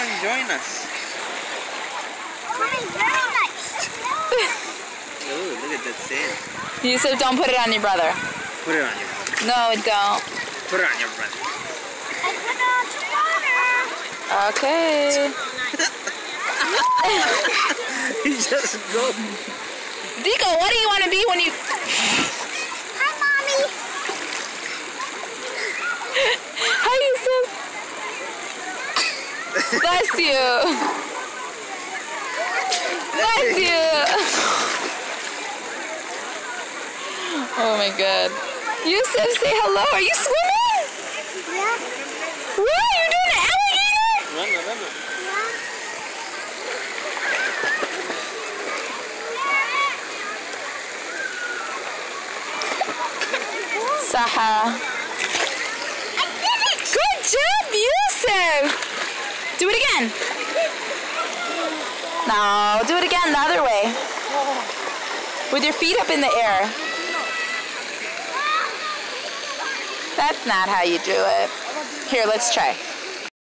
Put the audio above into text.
and join us. Very nice. Ooh, look at that sand. Yusuf, don't put it on your brother. Put it on your brother. No, don't. Put it on your brother. I put it on the water. Okay. He just go. Dico, what do you want to be when you... Hi, Mommy. Hi, Yusuf. Bless you. Bless you. Oh my God. Yusuf, say hello. Are you swimming? Yeah. What? You're doing an alligator? Run. Yeah. Saha. I did it. Good job, Yusuf. Do it again. No, do it again the other way. With your feet up in the air. That's not how you do it. Here, let's try.